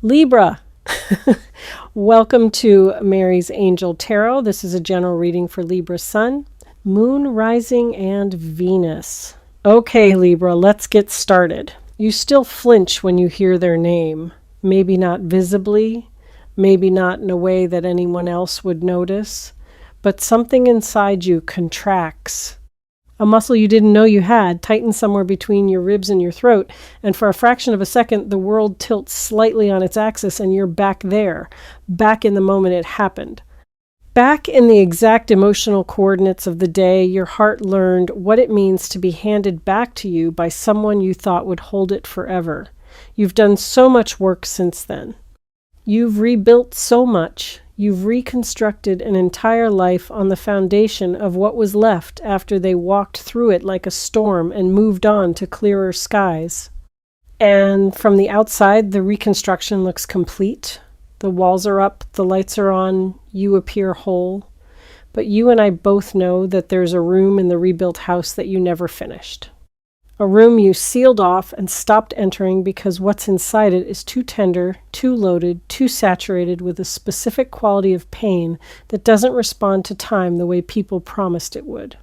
Libra, welcome to Mary's Angel Tarot. This is a general reading for Libra Sun, Moon, Rising, and Venus. Okay, Libra, let's get started. You still flinch when you hear their name. Maybe not visibly, maybe not in a way that anyone else would notice, but something inside you contracts. A muscle you didn't know you had tightens somewhere between your ribs and your throat, and for a fraction of a second, the world tilts slightly on its axis and you're back there, back in the moment it happened. Back in the exact emotional coordinates of the day, your heart learned what it means to be handed back to you by someone you thought would hold it forever. You've done so much work since then. You've rebuilt so much. You've reconstructed an entire life on the foundation of what was left after they walked through it like a storm and moved on to clearer skies. And from the outside, the reconstruction looks complete. The walls are up, the lights are on, you appear whole. But you and I both know that there's a room in the rebuilt house that you never finished. A room you sealed off and stopped entering because what's inside it is too tender, too loaded, too saturated with a specific quality of pain that doesn't respond to time the way people promised it would.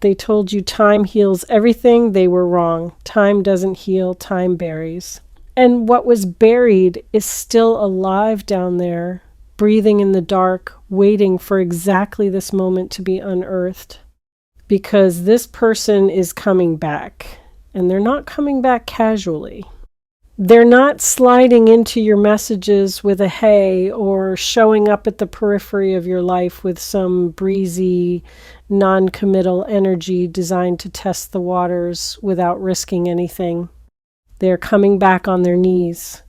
They told you time heals everything. They were wrong. Time doesn't heal, time buries. And what was buried is still alive down there, breathing in the dark, waiting for exactly this moment to be unearthed. Because this person is coming back. And they're not coming back casually. They're not sliding into your messages with a hey or showing up at the periphery of your life with some breezy, non-committal energy designed to test the waters without risking anything. They're coming back on their knees.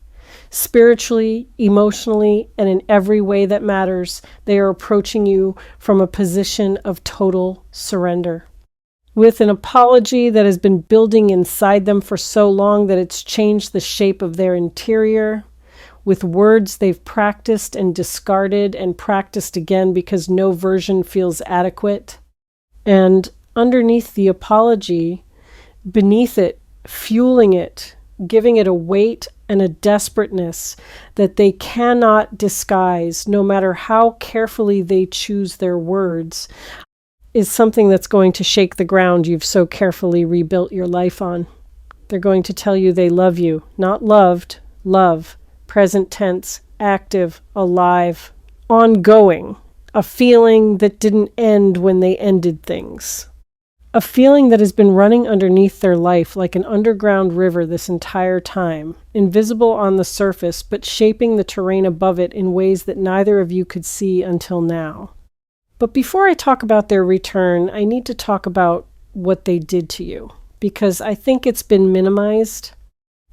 Spiritually, emotionally, and in every way that matters, they are approaching you from a position of total surrender. With an apology that has been building inside them for so long that it's changed the shape of their interior, with words they've practiced and discarded and practiced again because no version feels adequate. And underneath the apology, beneath it, fueling it, giving it a weight and a desperateness that they cannot disguise, no matter how carefully they choose their words, is something that's going to shake the ground you've so carefully rebuilt your life on. They're going to tell you they love you, not loved, love, present tense, active, alive, ongoing, a feeling that didn't end when they ended things. A feeling that has been running underneath their life like an underground river this entire time, invisible on the surface, but shaping the terrain above it in ways that neither of you could see until now. But before I talk about their return, I need to talk about what they did to you, because I think it's been minimized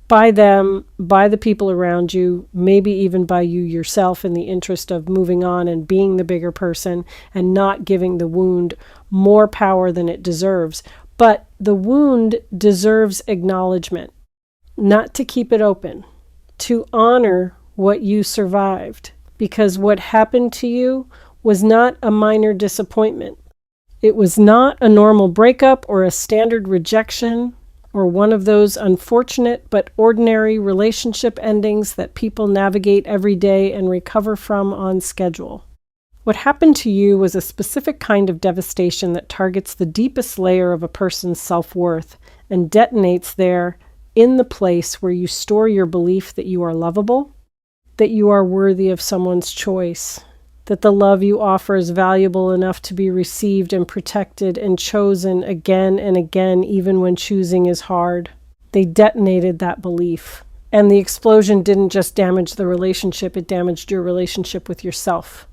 by them, by the people around you, maybe even by you yourself in the interest of moving on and being the bigger person and not giving the wound more power than it deserves. But the wound deserves acknowledgement, not to keep it open, to honor what you survived, because what happened to you was not a minor disappointment. It was not a normal breakup or a standard rejection or one of those unfortunate but ordinary relationship endings that people navigate every day and recover from on schedule. What happened to you was a specific kind of devastation that targets the deepest layer of a person's self-worth and detonates there in the place where you store your belief that you are lovable, that you are worthy of someone's choice, that the love you offer is valuable enough to be received and protected and chosen again and again, even when choosing is hard. They detonated that belief. And the explosion didn't just damage the relationship, it damaged your relationship with yourself.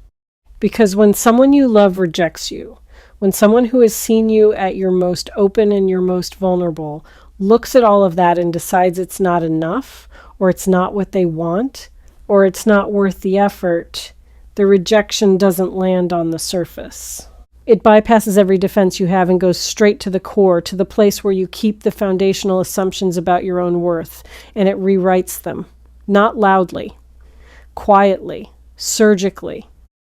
Because when someone you love rejects you, when someone who has seen you at your most open and your most vulnerable looks at all of that and decides it's not enough, or it's not what they want, or it's not worth the effort, the rejection doesn't land on the surface. It bypasses every defense you have and goes straight to the core, to the place where you keep the foundational assumptions about your own worth, and it rewrites them, not loudly, quietly, surgically,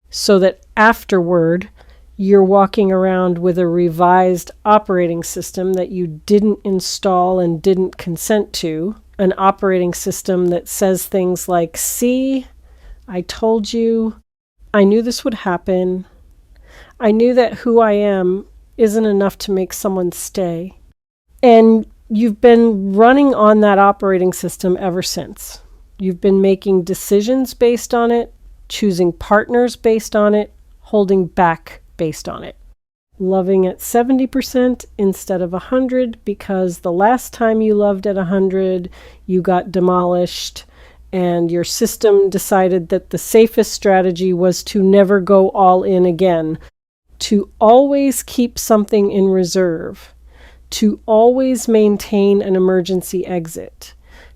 so that afterward you're walking around with a revised operating system that you didn't install and didn't consent to an operating system that says things like, see, I told you, I knew this would happen. I knew that who I am isn't enough to make someone stay. And you've been running on that operating system ever since. You've been making decisions based on it, choosing partners based on it, holding back based on it. Loving at 70% instead of 100 because the last time you loved at 100, you got demolished and your system decided that the safest strategy was to never go all in again, to always keep something in reserve, to always maintain an emergency exit,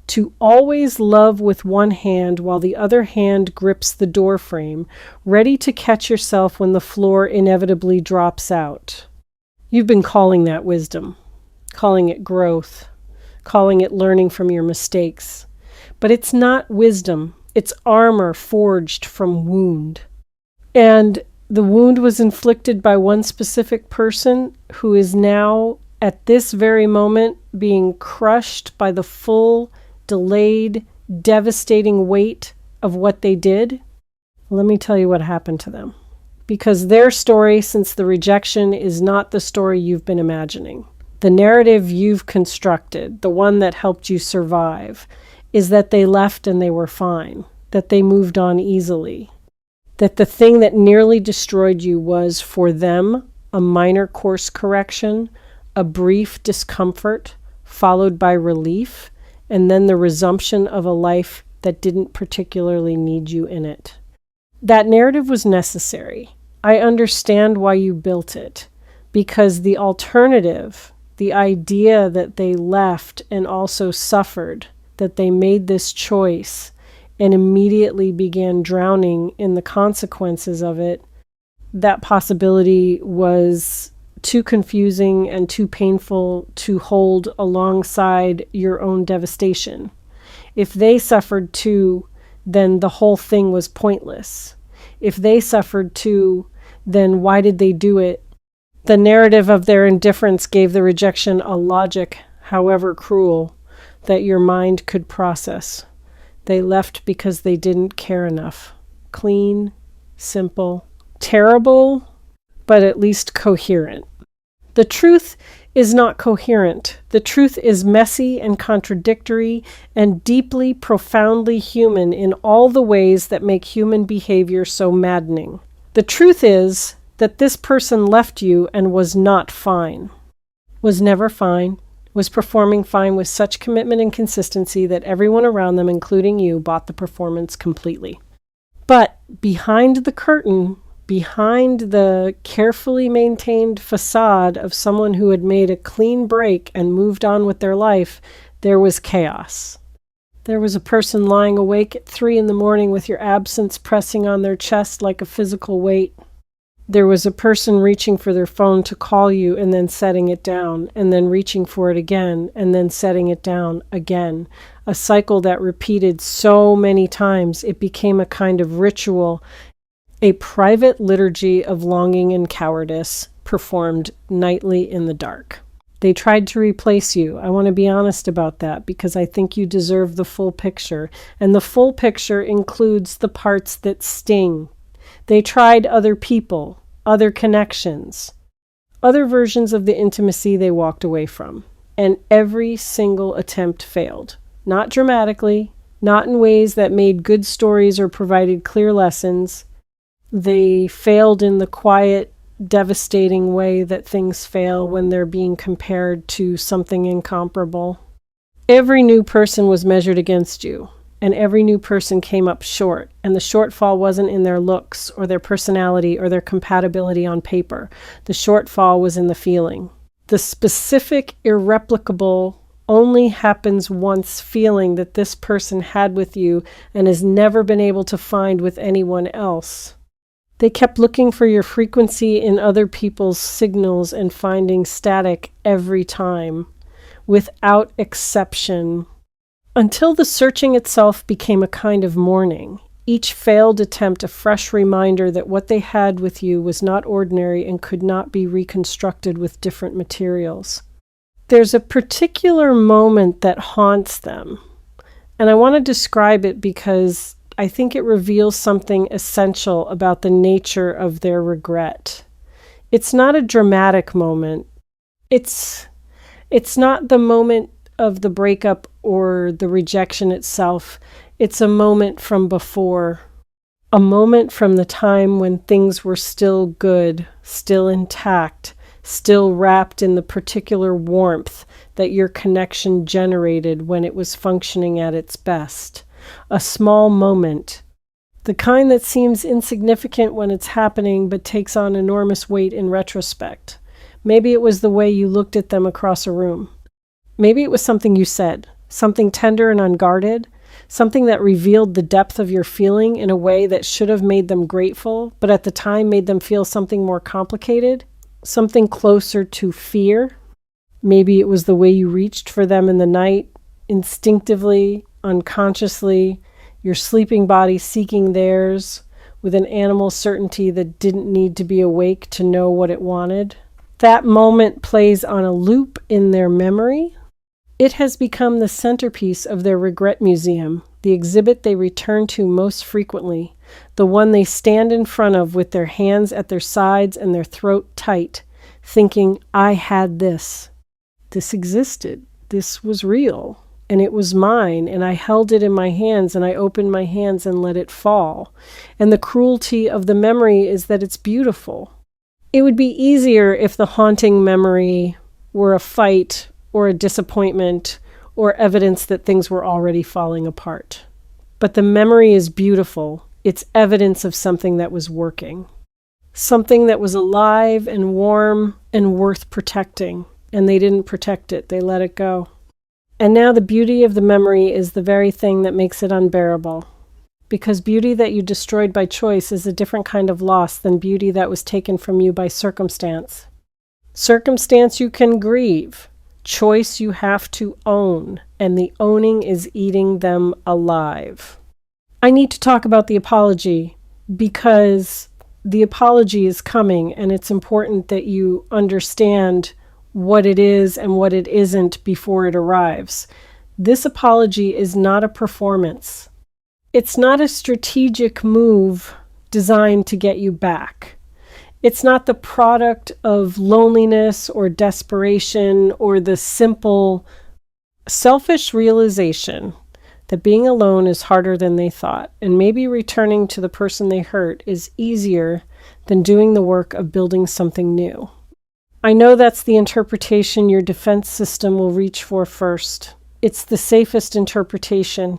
to always love with one hand while the other hand grips the door frame, ready to catch yourself when the floor inevitably drops out. You've been calling that wisdom, calling it growth, calling it learning from your mistakes. But it's not wisdom, it's armor forged from wound. And the wound was inflicted by one specific person who is now, at this very moment, being crushed by the full, delayed, devastating weight of what they did. Let me tell you what happened to them. Because their story since the rejection is not the story you've been imagining. The narrative you've constructed, the one that helped you survive, is that they left and they were fine, that they moved on easily, that the thing that nearly destroyed you was, for them, a minor course correction, a brief discomfort, followed by relief, and then the resumption of a life that didn't particularly need you in it. That narrative was necessary. I understand why you built it, because the alternative, the idea that they left and also suffered, that they made this choice and immediately began drowning in the consequences of it, that possibility was too confusing and too painful to hold alongside your own devastation. If they suffered too, then the whole thing was pointless. If they suffered too, then why did they do it? The narrative of their indifference gave the rejection a logic, however cruel, that your mind could process. They left because they didn't care enough. Clean, simple, terrible, but at least coherent. The truth is not coherent. The truth is messy and contradictory and deeply, profoundly human in all the ways that make human behavior so maddening. The truth is that this person left you and was not fine, was never fine, was performing fine with such commitment and consistency that everyone around them, including you, bought the performance completely. But behind the curtain, behind the carefully maintained facade of someone who had made a clean break and moved on with their life, there was chaos. There was a person lying awake at 3 a.m. with your absence pressing on their chest like a physical weight. There was a person reaching for their phone to call you and then setting it down, and then reaching for it again, and then setting it down again. A cycle that repeated so many times it became a kind of ritual, a private liturgy of longing and cowardice performed nightly in the dark. They tried to replace you. I want to be honest about that because I think you deserve the full picture. And the full picture includes the parts that sting. They tried other people, other connections, other versions of the intimacy they walked away from. And every single attempt failed. Not dramatically, not in ways that made good stories or provided clear lessons. They failed in the quiet, devastating way that things fail when they're being compared to something incomparable. Every new person was measured against you, and every new person came up short, and the shortfall wasn't in their looks or their personality or their compatibility on paper. The shortfall was in the feeling. The specific, irreplicable, only happens once feeling that this person had with you and has never been able to find with anyone else. They kept looking for your frequency in other people's signals and finding static every time, without exception, until the searching itself became a kind of mourning. Each failed attempt a fresh reminder that what they had with you was not ordinary and could not be reconstructed with different materials. There's a particular moment that haunts them, And I want to describe it because I think it reveals something essential about the nature of their regret. It's not a dramatic moment. It's not the moment of the breakup or the rejection itself. It's a moment from before. A moment from the time when things were still good, still intact, still wrapped in the particular warmth that your connection generated when it was functioning at its best. A small moment, the kind that seems insignificant when it's happening but takes on enormous weight in retrospect. Maybe it was the way you looked at them across a room. Maybe it was something you said, something tender and unguarded, something that revealed the depth of your feeling in a way that should have made them grateful, but at the time made them feel something more complicated, something closer to fear. Maybe it was the way you reached for them in the night, instinctively, unconsciously, your sleeping body seeking theirs, with an animal certainty that didn't need to be awake to know what it wanted. That moment plays on a loop in their memory. It has become the centerpiece of their regret museum, the exhibit they return to most frequently, the one they stand in front of with their hands at their sides and their throat tight, thinking, I had this. This existed. This was real. And it was mine, and I held it in my hands, and I opened my hands and let it fall. And the cruelty of the memory is that it's beautiful. It would be easier if the haunting memory were a fight or a disappointment or evidence that things were already falling apart. But the memory is beautiful. It's evidence of something that was working. Something that was alive and warm and worth protecting. And they didn't protect it. They let it go. And now the beauty of the memory is the very thing that makes it unbearable. Because beauty that you destroyed by choice is a different kind of loss than beauty that was taken from you by circumstance. Circumstance you can grieve. Choice you have to own. And the owning is eating them alive. I need to talk about the apology because the apology is coming, and it's important that you understand what it is and what it isn't before it arrives. This apology is not a performance. It's not a strategic move designed to get you back. It's not the product of loneliness or desperation or the simple, selfish realization that being alone is harder than they thought, and maybe returning to the person they hurt is easier than doing the work of building something new. I know that's the interpretation your defense system will reach for first. It's the safest interpretation.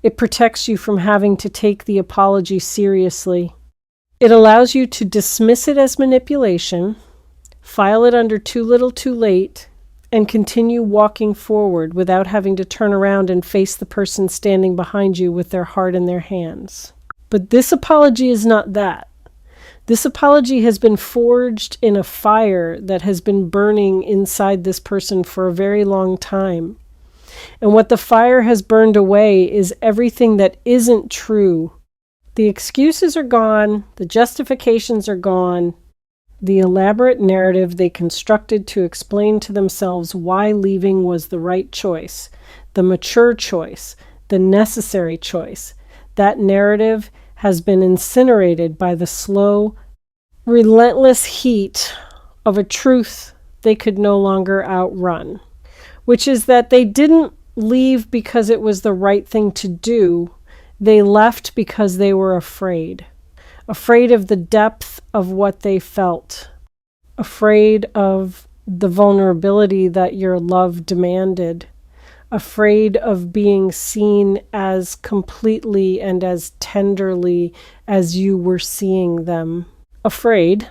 It protects you from having to take the apology seriously. It allows you to dismiss it as manipulation, file it under too little too late, and continue walking forward without having to turn around and face the person standing behind you with their heart in their hands. But this apology is not that. This apology has been forged in a fire that has been burning inside this person for a very long time. And what the fire has burned away is everything that isn't true. The excuses are gone, the justifications are gone, the elaborate narrative they constructed to explain to themselves why leaving was the right choice, the mature choice, the necessary choice. That narrative has been incinerated by the slow, relentless heat of a truth they could no longer outrun, which is that they didn't leave because it was the right thing to do. They left because they were afraid of the depth of what they felt, afraid of the vulnerability that your love demanded, afraid of being seen as completely and as tenderly as you were seeing them, afraid,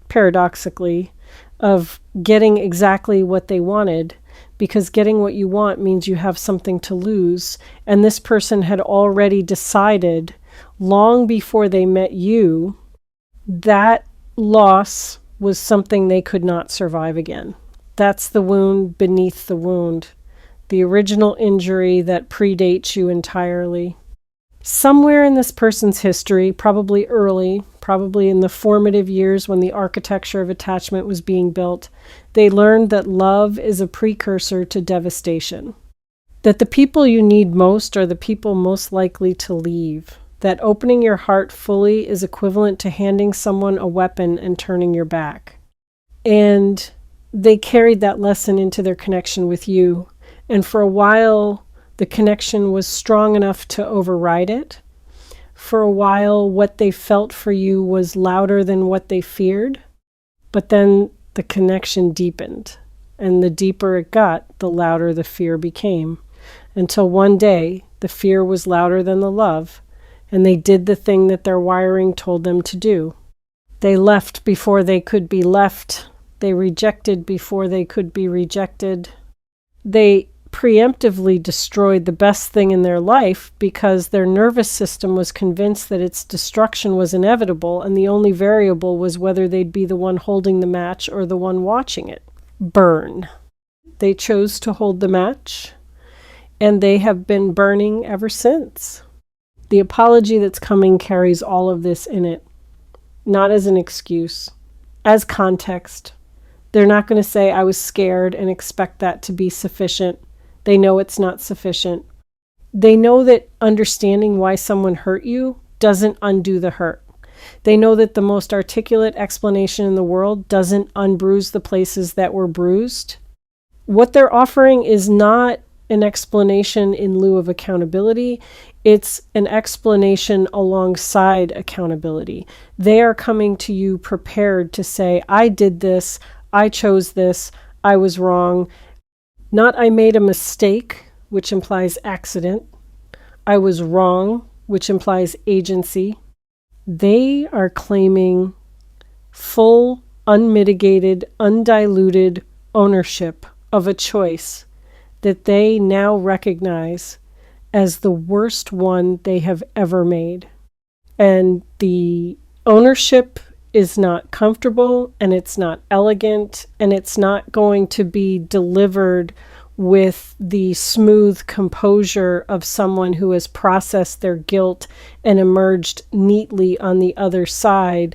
paradoxically, of getting exactly what they wanted, because getting what you want means you have something to lose, and this person had already decided long before they met you that loss was something they could not survive again. That's the wound beneath the wound. The original injury that predates you entirely. Somewhere in this person's history, probably early, probably in the formative years when the architecture of attachment was being built, they learned that love is a precursor to devastation. That the people you need most are the people most likely to leave. That opening your heart fully is equivalent to handing someone a weapon and turning your back. And they carried that lesson into their connection with you. And for a while, the connection was strong enough to override it. For a while, what they felt for you was louder than what they feared. But then the connection deepened. And the deeper it got, the louder the fear became. Until one day, the fear was louder than the love, and they did the thing that their wiring told them to do. They left before they could be left. They rejected before they could be rejected. They preemptively destroyed the best thing in their life because their nervous system was convinced that its destruction was inevitable, and the only variable was whether they'd be the one holding the match or the one watching it burn. They chose to hold the match, and they have been burning ever since. The apology that's coming carries all of this in it, not as an excuse, as context. They're not going to say, I was scared, and expect that to be sufficient. They know it's not sufficient. They know that understanding why someone hurt you doesn't undo the hurt. They know that the most articulate explanation in the world doesn't unbruise the places that were bruised. What they're offering is not an explanation in lieu of accountability. It's an explanation alongside accountability. They are coming to you prepared to say, I did this, I chose this, I was wrong. Not I made a mistake, which implies accident. I was wrong, which implies agency. They are claiming full, unmitigated, undiluted ownership of a choice that they now recognize as the worst one they have ever made. And the ownership is not comfortable, and it's not elegant, and it's not going to be delivered with the smooth composure of someone who has processed their guilt and emerged neatly on the other side.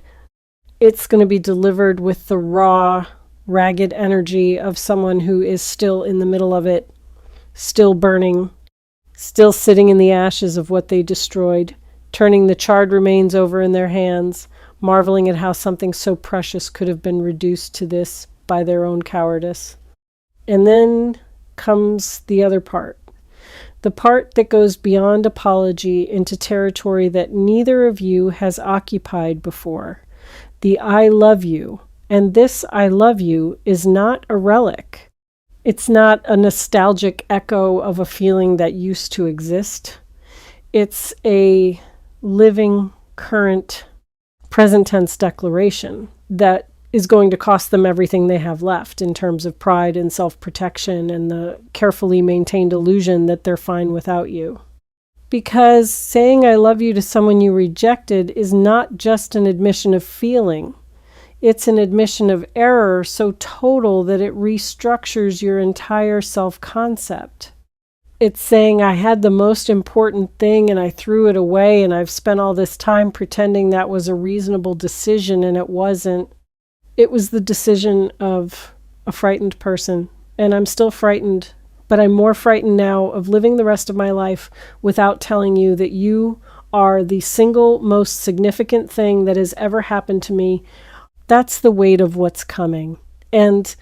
It's going to be delivered with the raw, ragged energy of someone who is still in the middle of it, still burning, still sitting in the ashes of what they destroyed, turning the charred remains over in their hands, marveling at how something so precious could have been reduced to this by their own cowardice. And then comes the other part. The part that goes beyond apology into territory that neither of you has occupied before. The I love you. And this I love you is not a relic. It's not a nostalgic echo of a feeling that used to exist. It's a living, current, present tense declaration that is going to cost them everything they have left in terms of pride and self-protection and the carefully maintained illusion that they're fine without you. Because saying I love you to someone you rejected is not just an admission of feeling. It's an admission of error so total that it restructures your entire self-concept. It's saying I had the most important thing and I threw it away, and I've spent all this time pretending that was a reasonable decision, and it wasn't. It was the decision of a frightened person, and I'm still frightened, but I'm more frightened now of living the rest of my life without telling you that you are the single most significant thing that has ever happened to me. That's the weight of what's coming. And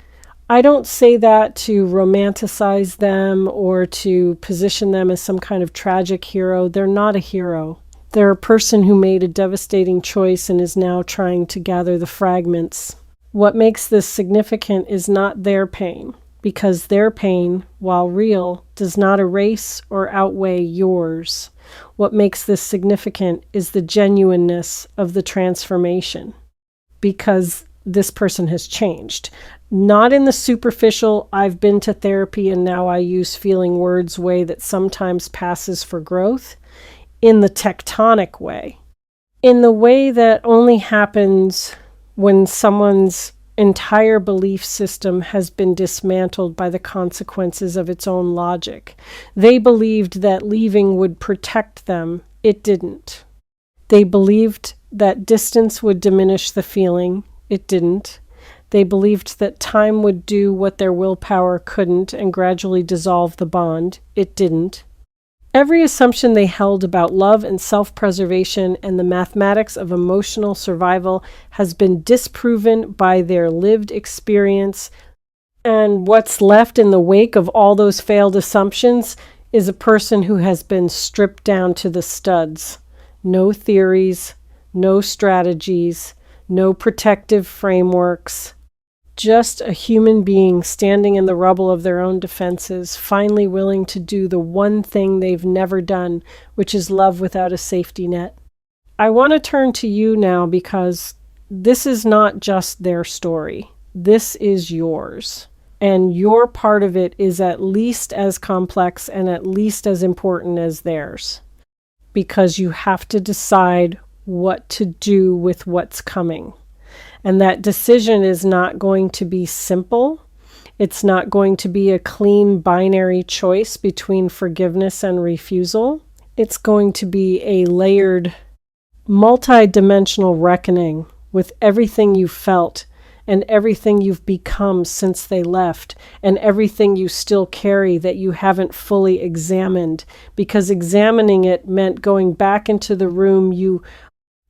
I don't say that to romanticize them or to position them as some kind of tragic hero. They're not a hero. They're a person who made a devastating choice and is now trying to gather the fragments. What makes this significant is not their pain, because their pain, while real, does not erase or outweigh yours. What makes this significant is the genuineness of the transformation, because this person has changed. Not in the superficial, I've been to therapy and now I use feeling words way that sometimes passes for growth. In the tectonic way. In the way that only happens when someone's entire belief system has been dismantled by the consequences of its own logic. They believed that leaving would protect them. It didn't. They believed that distance would diminish the feeling. It didn't. They believed that time would do what their willpower couldn't and gradually dissolve the bond. It didn't. Every assumption they held about love and self-preservation and the mathematics of emotional survival has been disproven by their lived experience. And what's left in the wake of all those failed assumptions is a person who has been stripped down to the studs. No theories, no strategies, no protective frameworks. Just a human being standing in the rubble of their own defenses, finally willing to do the one thing they've never done, which is love without a safety net. I want to turn to you now because this is not just their story. This is yours. And your part of it is at least as complex and at least as important as theirs. Because you have to decide what to do with what's coming. And that decision is not going to be simple. It's not going to be a clean binary choice between forgiveness and refusal. It's going to be a layered, multi-dimensional reckoning with everything you felt and everything you've become since they left and everything you still carry that you haven't fully examined, because examining it meant going back into the room you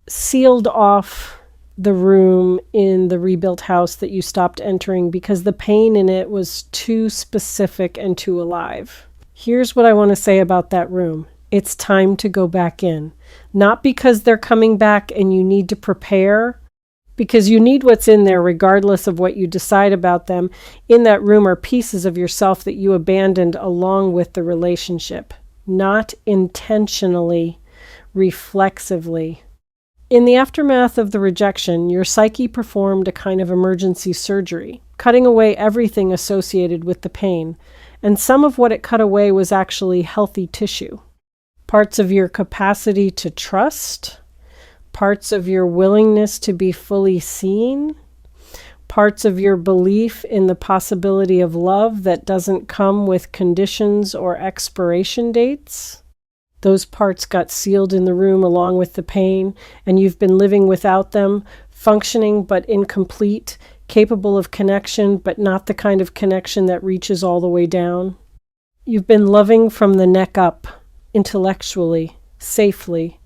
sealed off, the room in the rebuilt house that you stopped entering because the pain in it was too specific and too alive. Here's what I want to say about that room. It's time to go back in. Not because they're coming back and you need to prepare, because you need what's in there regardless of what you decide about them. In that room are pieces of yourself that you abandoned along with the relationship. Not intentionally, reflexively. In the aftermath of the rejection, your psyche performed a kind of emergency surgery, cutting away everything associated with the pain, and some of what it cut away was actually healthy tissue. Parts of your capacity to trust, parts of your willingness to be fully seen, parts of your belief in the possibility of love that doesn't come with conditions or expiration dates. Those parts got sealed in the room along with the pain, and you've been living without them, functioning but incomplete, capable of connection but not the kind of connection that reaches all the way down. You've been loving from the neck up, intellectually, safely,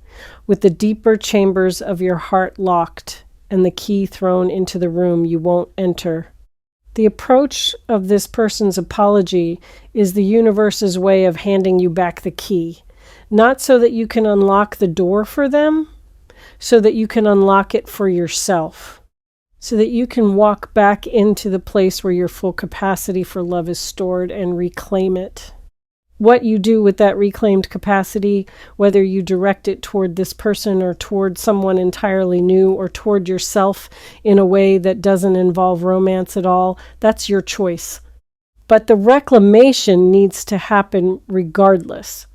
with the deeper chambers of your heart locked and the key thrown into the room you won't enter. The approach of this person's apology is the universe's way of handing you back the key. Not so that you can unlock the door for them, so that you can unlock it for yourself. So that you can walk back into the place where your full capacity for love is stored and reclaim it. What you do with that reclaimed capacity, whether you direct it toward this person or toward someone entirely new or toward yourself in a way that doesn't involve romance at all, that's your choice. But the reclamation needs to happen regardless.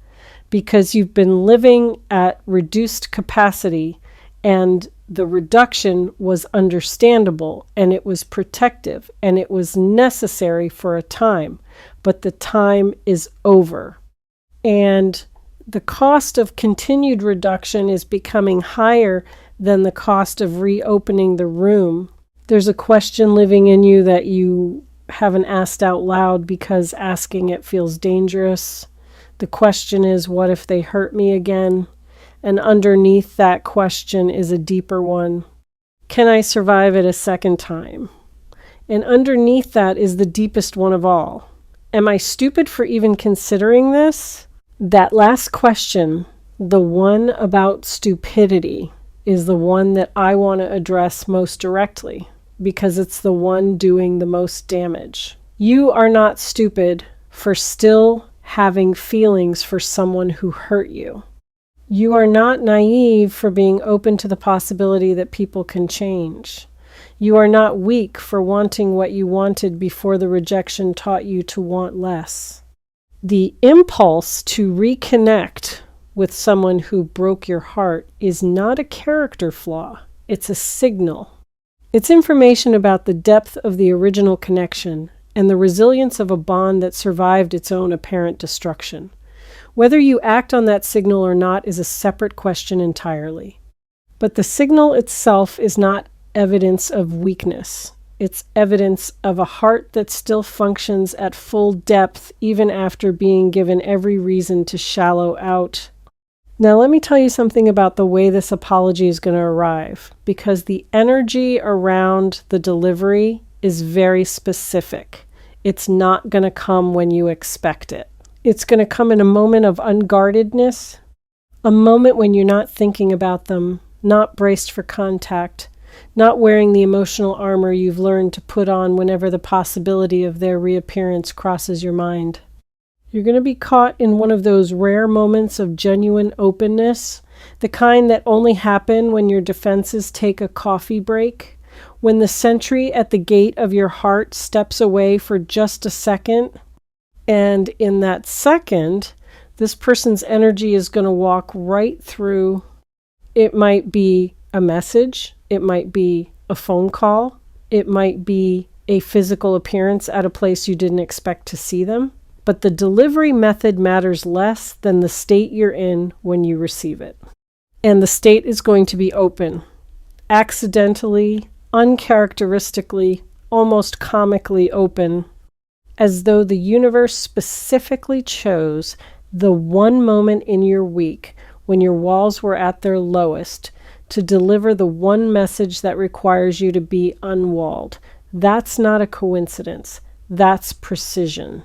Because you've been living at reduced capacity and the reduction was understandable and it was protective and it was necessary for a time, but the time is over. And the cost of continued reduction is becoming higher than the cost of reopening the room. There's a question living in you that you haven't asked out loud because asking it feels dangerous. The question is, what if they hurt me again? And underneath that question is a deeper one. Can I survive it a second time? And underneath that is the deepest one of all. Am I stupid for even considering this? That last question, the one about stupidity, is the one that I want to address most directly, because it's the one doing the most damage. You are not stupid for still having feelings for someone who hurt you. You are not naive for being open to the possibility that people can change. You are not weak for wanting what you wanted before the rejection taught you to want less. The impulse to reconnect with someone who broke your heart is not a character flaw. It's a signal. It's information about the depth of the original connection and the resilience of a bond that survived its own apparent destruction. Whether you act on that signal or not is a separate question entirely. But the signal itself is not evidence of weakness. It's evidence of a heart that still functions at full depth even after being given every reason to shallow out. Now let me tell you something about the way this apology is going to arrive, because the energy around the delivery is very specific. It's not going to come when you expect it. It's going to come in a moment of unguardedness, a moment when you're not thinking about them, not braced for contact, not wearing the emotional armor you've learned to put on whenever the possibility of their reappearance crosses your mind. You're going to be caught in one of those rare moments of genuine openness, the kind that only happen when your defenses take a coffee break, when the sentry at the gate of your heart steps away for just a second, and in that second, this person's energy is going to walk right through. It might be a message, it might be a phone call, it might be a physical appearance at a place you didn't expect to see them. But the delivery method matters less than the state you're in when you receive it. And the state is going to be open, accidentally, uncharacteristically, almost comically open, as though the universe specifically chose the one moment in your week when your walls were at their lowest to deliver the one message that requires you to be unwalled. That's not a coincidence. That's precision.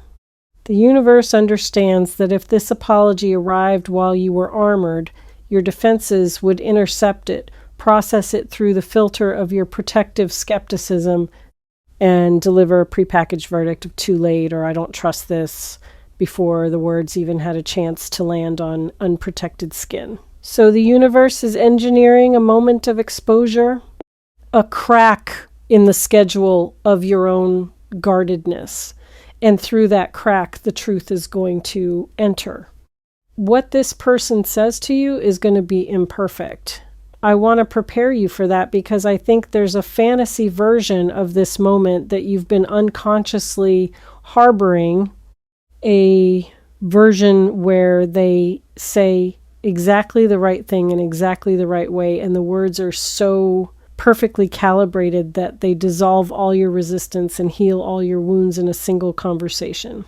The universe understands that if this apology arrived while you were armored, your defenses would intercept it, process it through the filter of your protective skepticism, and deliver a prepackaged verdict of too late or I don't trust this before the words even had a chance to land on unprotected skin. So the universe is engineering a moment of exposure, a crack in the schedule of your own guardedness. And through that crack, the truth is going to enter. What this person says to you is going to be imperfect. I want to prepare you for that because I think there's a fantasy version of this moment that you've been unconsciously harboring, a version where they say exactly the right thing in exactly the right way, and the words are so perfectly calibrated that they dissolve all your resistance and heal all your wounds in a single conversation.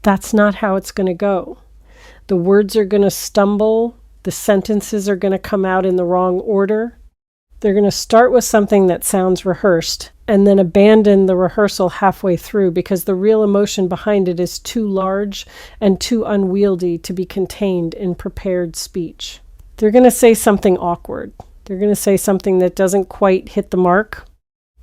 That's not how it's going to go. The words are going to stumble. The sentences are going to come out in the wrong order. They're going to start with something that sounds rehearsed and then abandon the rehearsal halfway through because the real emotion behind it is too large and too unwieldy to be contained in prepared speech. They're going to say something awkward. They're going to say something that doesn't quite hit the mark.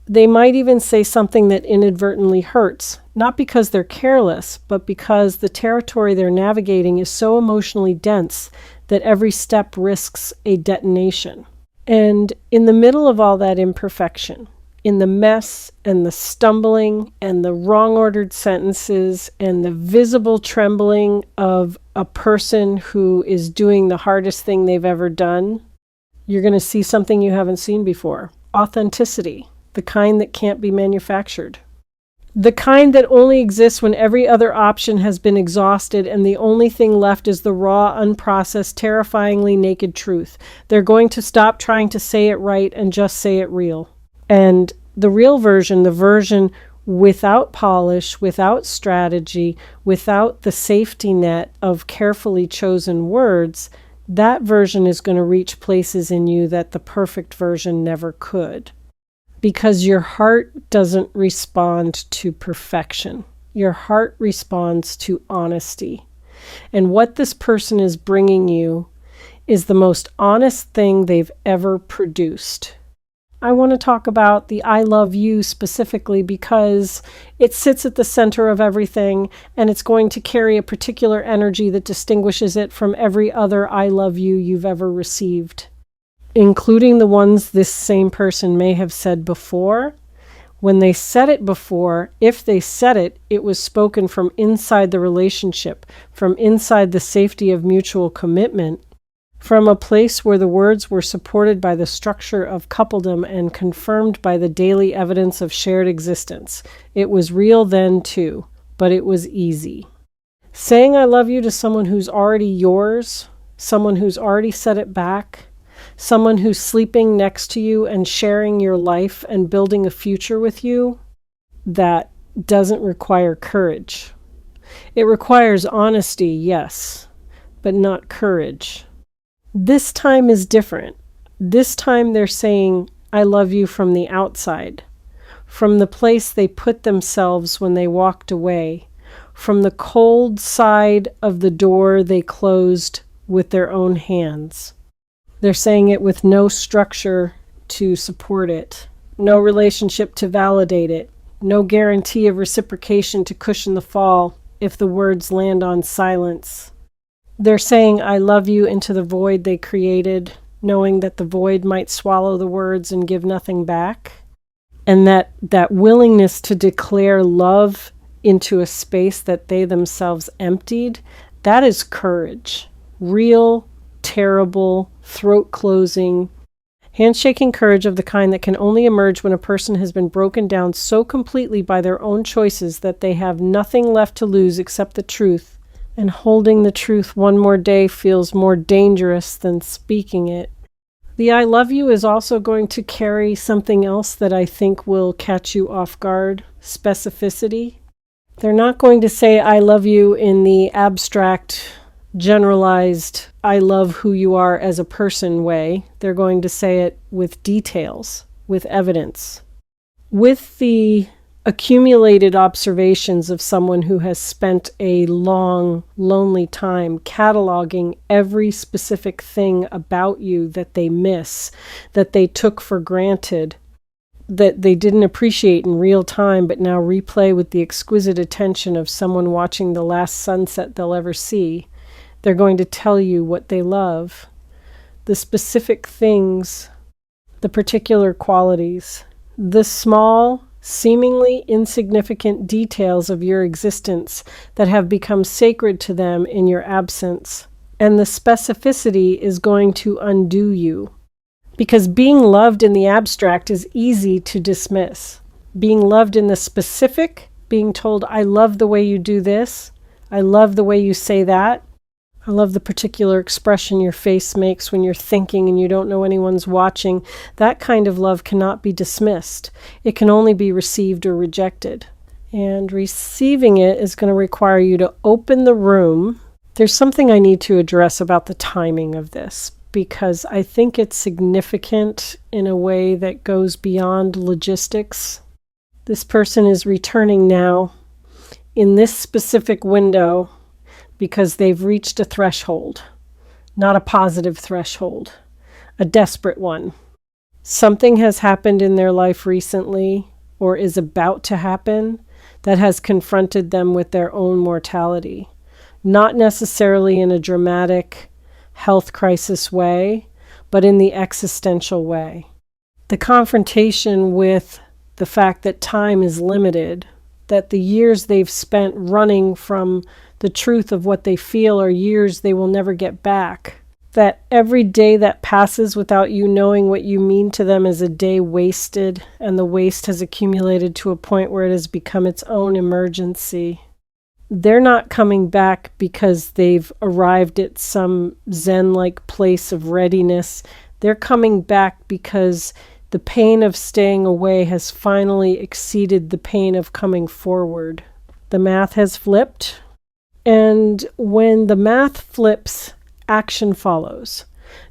They might even say something that inadvertently hurts, not because they're careless, but because the territory they're navigating is so emotionally dense that every step risks a detonation. And in the middle of all that imperfection, in the mess and the stumbling and the wrong-ordered sentences and the visible trembling of a person who is doing the hardest thing they've ever done, you're going to see something you haven't seen before. Authenticity, the kind that can't be manufactured. The kind that only exists when every other option has been exhausted and the only thing left is the raw, unprocessed, terrifyingly naked truth. They're going to stop trying to say it right and just say it real. And the real version, the version without polish, without strategy, without the safety net of carefully chosen words, that version is going to reach places in you that the perfect version never could. Because your heart doesn't respond to perfection. Your heart responds to honesty. And what this person is bringing you is the most honest thing they've ever produced. I want to talk about the I love you specifically because it sits at the center of everything and it's going to carry a particular energy that distinguishes it from every other I love you you've ever received, including the ones this same person may have said before. When they said it before, if they said it, it was spoken from inside the relationship, from inside the safety of mutual commitment, from a place where the words were supported by the structure of coupledom and confirmed by the daily evidence of shared existence. It was real then too, but it was easy. Saying I love you to someone who's already yours, someone who's already said it back, someone who's sleeping next to you and sharing your life and building a future with you, that doesn't require courage. It requires honesty, yes, but not courage. This time is different. This time they're saying, I love you from the outside, from the place they put themselves when they walked away, from the cold side of the door they closed with their own hands. They're saying it with no structure to support it, no relationship to validate it, no guarantee of reciprocation to cushion the fall if the words land on silence. They're saying, I love you into the void they created, knowing that the void might swallow the words and give nothing back. And that willingness to declare love into a space that they themselves emptied, that is courage. Real, terrible, throat-closing, handshaking courage of the kind that can only emerge when a person has been broken down so completely by their own choices that they have nothing left to lose except the truth. And holding the truth one more day feels more dangerous than speaking it. The I love you is also going to carry something else that I think will catch you off guard: specificity. They're not going to say I love you in the abstract, generalized, I love who you are as a person way. They're going to say it with details, with evidence, with the accumulated observations of someone who has spent a long, lonely time cataloging every specific thing about you that they miss, that they took for granted, that they didn't appreciate in real time, but now replay with the exquisite attention of someone watching the last sunset they'll ever see. They're going to tell you what they love, the specific things, the particular qualities, the small, seemingly insignificant details of your existence that have become sacred to them in your absence. And the specificity is going to undo you. Because being loved in the abstract is easy to dismiss. Being loved in the specific, being told, I love the way you do this, I love the way you say that, I love the particular expression your face makes when you're thinking and you don't know anyone's watching. That kind of love cannot be dismissed. It can only be received or rejected. And receiving it is going to require you to open the room. There's something I need to address about the timing of this, because I think it's significant in a way that goes beyond logistics. This person is returning now in this specific window because they've reached a threshold, not a positive threshold, a desperate one. Something has happened in their life recently, or is about to happen, that has confronted them with their own mortality. Not necessarily in a dramatic health crisis way, but in the existential way. The confrontation with the fact that time is limited, that the years they've spent running from the truth of what they feel are years they will never get back. That every day that passes without you knowing what you mean to them is a day wasted, and the waste has accumulated to a point where it has become its own emergency. They're not coming back because they've arrived at some Zen-like place of readiness. They're coming back because the pain of staying away has finally exceeded the pain of coming forward. The math has flipped. And when the math flips, action follows.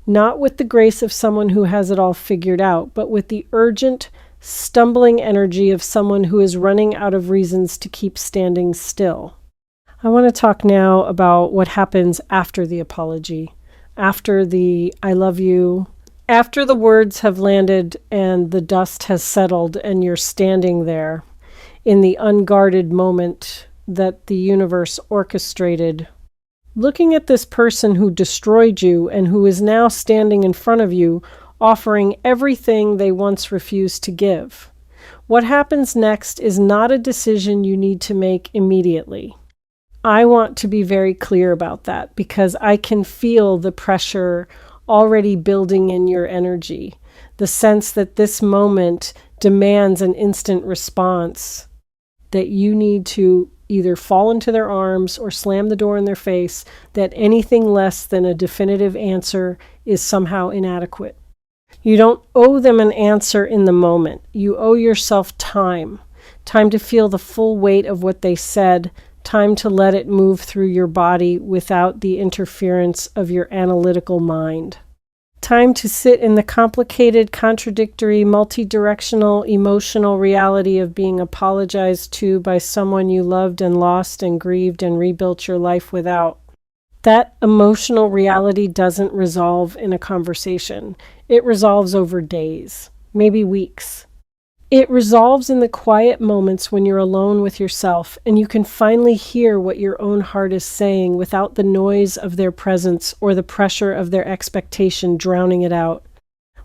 Not with the grace of someone who has it all figured out, but with the urgent, stumbling energy of someone who is running out of reasons to keep standing still. I want to talk now about what happens after the apology, after the I love you, after the words have landed and the dust has settled and you're standing there in the unguarded moment that the universe orchestrated, looking at this person who destroyed you and who is now standing in front of you, offering everything they once refused to give. What happens next is not a decision you need to make immediately. I want to be very clear about that because I can feel the pressure already building in your energy, the sense that this moment demands an instant response, that you need to either fall into their arms or slam the door in their face that anything less than a definitive answer is somehow inadequate. You don't owe them an answer in the moment. You owe yourself time. Time to feel the full weight of what they said. Time to let it move through your body without the interference of your analytical mind. Time to sit in the complicated, contradictory, multi-directional, emotional reality of being apologized to by someone you loved and lost and grieved and rebuilt your life without. That emotional reality doesn't resolve in a conversation. It resolves over days, maybe weeks. It resolves in the quiet moments when you're alone with yourself and you can finally hear what your own heart is saying without the noise of their presence or the pressure of their expectation drowning it out.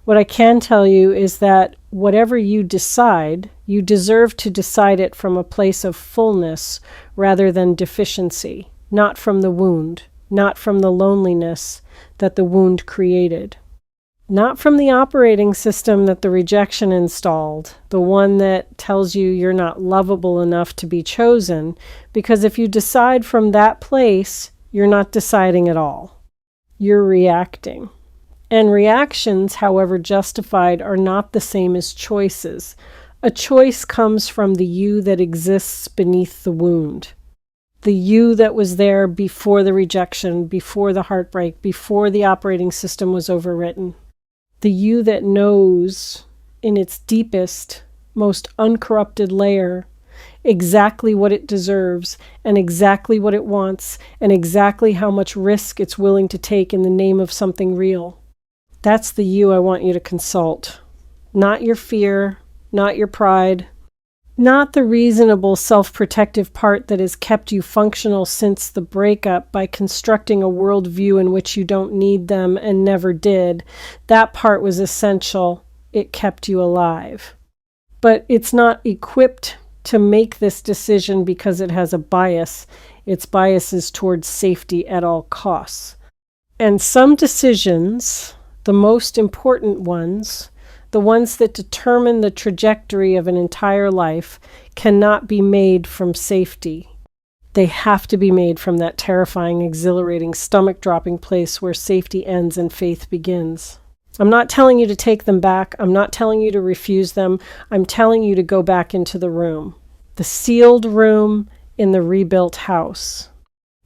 What I can tell you is that whatever you decide, you deserve to decide it from a place of fullness rather than deficiency, not from the wound, not from the loneliness that the wound created. Not from the operating system that the rejection installed, the one that tells you you're not lovable enough to be chosen, because if you decide from that place, you're not deciding at all. You're reacting. And reactions, however justified, are not the same as choices. A choice comes from the you that exists beneath the wound. The you that was there before the rejection, before the heartbreak, before the operating system was overwritten. The you that knows in its deepest, most uncorrupted layer exactly what it deserves and exactly what it wants and exactly how much risk it's willing to take in the name of something real. That's the you I want you to consult. Not your fear, not your pride, not the reasonable self-protective part that has kept you functional since the breakup by constructing a worldview in which you don't need them and never did. That part was essential. It kept you alive. But it's not equipped to make this decision because it has a bias. Its bias is towards safety at all costs. And some decisions, the most important ones, the ones that determine the trajectory of an entire life, cannot be made from safety. They have to be made from that terrifying, exhilarating, stomach-dropping place where safety ends and faith begins. I'm not telling you to take them back. I'm not telling you to refuse them. I'm telling you to go back into the room. The sealed room in the rebuilt house.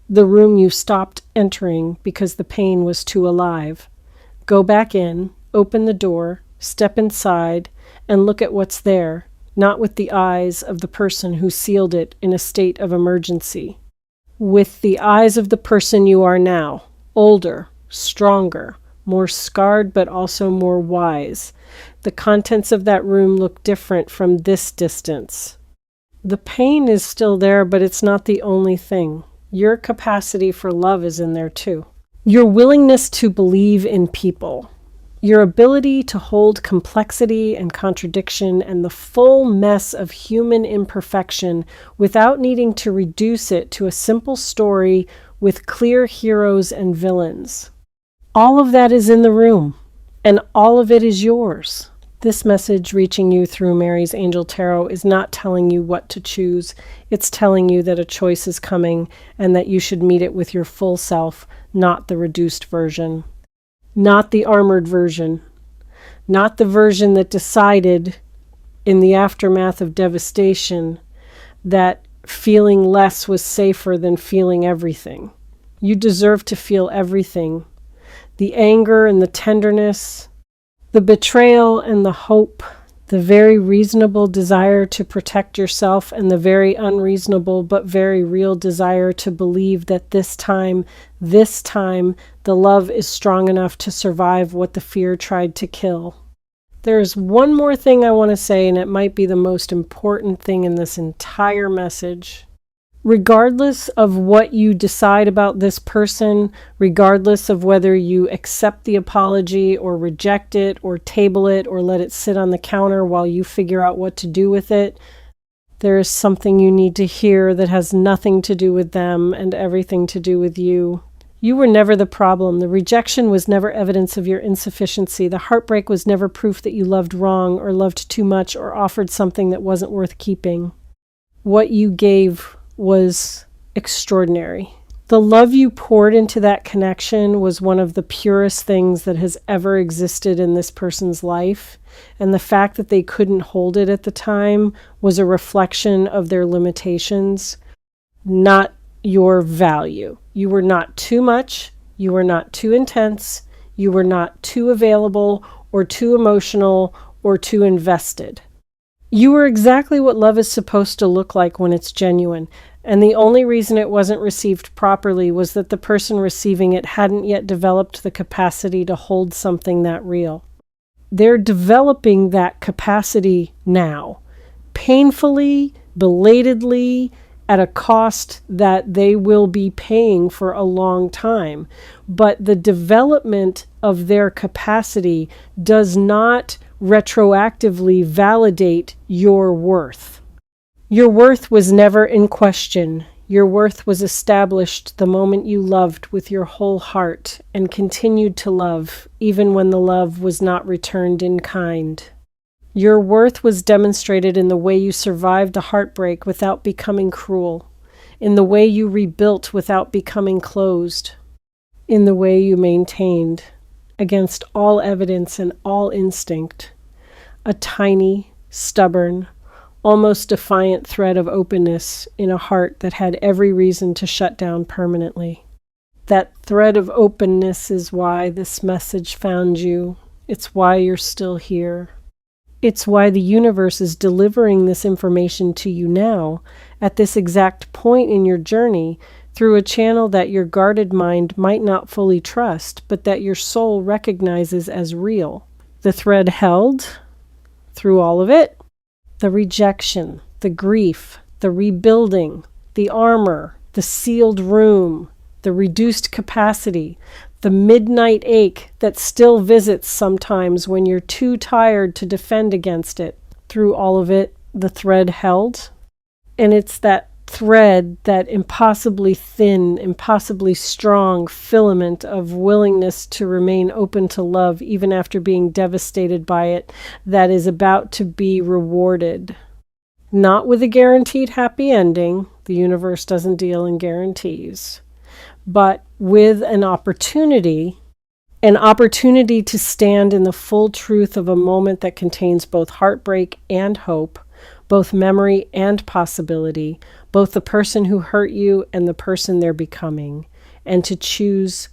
The room you stopped entering because the pain was too alive. Go back in, open the door, step inside, and look at what's there, not with the eyes of the person who sealed it in a state of emergency. With the eyes of the person you are now, older, stronger, more scarred but also more wise. The contents of that room look different from this distance. The pain is still there, but it's not the only thing. Your capacity for love is in there too. Your willingness to believe in people. Your ability to hold complexity and contradiction and the full mess of human imperfection without needing to reduce it to a simple story with clear heroes and villains. All of that is in the room, and all of it is yours. This message reaching you through Mary's Angel Tarot is not telling you what to choose. It's telling you that a choice is coming and that you should meet it with your full self, not the reduced version. Not the armored version, not the version that decided in the aftermath of devastation that feeling less was safer than feeling everything. You deserve to feel everything. The anger and the tenderness, the betrayal and the hope, the very reasonable desire to protect yourself and the very unreasonable but very real desire to believe that this time, the love is strong enough to survive what the fear tried to kill. There's one more thing I want to say, and it might be the most important thing in this entire message. Regardless of what you decide about this person, regardless of whether you accept the apology or reject it or table it or let it sit on the counter while you figure out what to do with it, there is something you need to hear that has nothing to do with them and everything to do with you. You were never the problem. The rejection was never evidence of your insufficiency. The heartbreak was never proof that you loved wrong or loved too much or offered something that wasn't worth keeping. What you gave was extraordinary. The love you poured into that connection was one of the purest things that has ever existed in this person's life. And the fact that they couldn't hold it at the time was a reflection of their limitations, not your value. You were not too much. You were not too intense. You were not too available or too emotional or too invested. You were exactly what love is supposed to look like when it's genuine. And the only reason it wasn't received properly was that the person receiving it hadn't yet developed the capacity to hold something that real. They're developing that capacity now, painfully, belatedly, at a cost that they will be paying for a long time. But the development of their capacity does not retroactively validate your worth. Your worth was never in question. Your worth was established the moment you loved with your whole heart and continued to love, even when the love was not returned in kind. Your worth was demonstrated in the way you survived a heartbreak without becoming cruel, in the way you rebuilt without becoming closed, in the way you maintained, against all evidence and all instinct, a tiny, stubborn, almost defiant thread of openness in a heart that had every reason to shut down permanently. That thread of openness is why this message found you. It's why you're still here. It's why the universe is delivering this information to you now, at this exact point in your journey, through a channel that your guarded mind might not fully trust, but that your soul recognizes as real. The thread held through all of it, the rejection, the grief, the rebuilding, the armor, the sealed room, the reduced capacity, the midnight ache that still visits sometimes when you're too tired to defend against it. Through all of it, the thread held. And it's that thread, that impossibly thin, impossibly strong filament of willingness to remain open to love even after being devastated by it, that is about to be rewarded. Not with a guaranteed happy ending. The universe doesn't deal in guarantees. But with an opportunity to stand in the full truth of a moment that contains both heartbreak and hope, both memory and possibility, both the person who hurt you and the person they're becoming, and to choose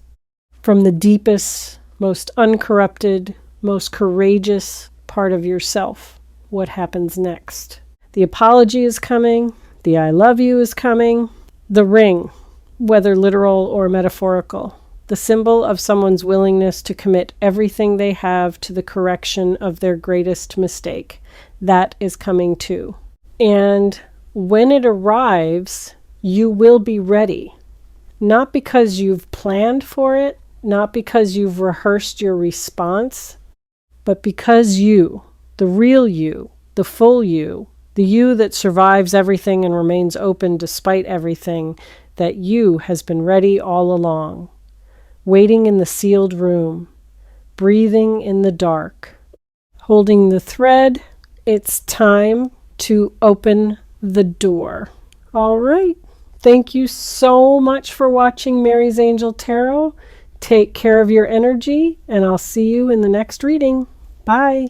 from the deepest, most uncorrupted, most courageous part of yourself what happens next. The apology is coming. The I love you is coming. The ring, whether literal or metaphorical, the symbol of someone's willingness to commit everything they have to the correction of their greatest mistake. That is coming too. And when it arrives, you will be ready. Not because you've planned for it, not because you've rehearsed your response, but because you, the real you, the full you, the you that survives everything and remains open despite everything, that you has been ready all along, waiting in the sealed room, breathing in the dark, holding the thread. It's time to open the door. All right. Thank you so much for watching Mary's Angel Tarot. Take care of your energy, and I'll see you in the next reading. Bye.